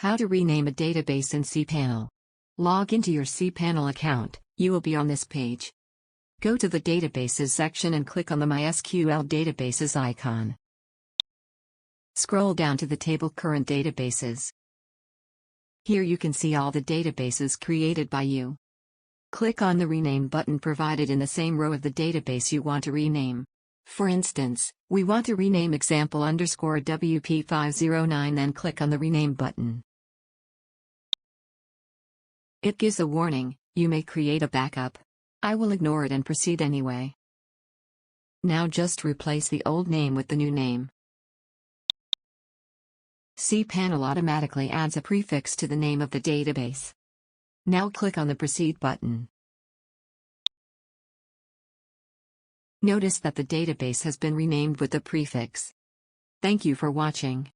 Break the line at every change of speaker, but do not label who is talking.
How to rename a database in cPanel. Log into your cPanel account, you will be on this page. Go to the Databases section and click on the MySQL Databases icon. Scroll down to the table Current Databases. Here you can see all the databases created by you. Click on the Rename button provided in the same row of the database you want to rename. For instance, we want to rename example_WP509, then click on the Rename button. It gives a warning, you may create a backup. I will ignore it and proceed anyway. Now just replace the old name with the new name. cPanel automatically adds a prefix to the name of the database. Now click on the Proceed button. Notice that the database has been renamed with the prefix. Thank you for watching.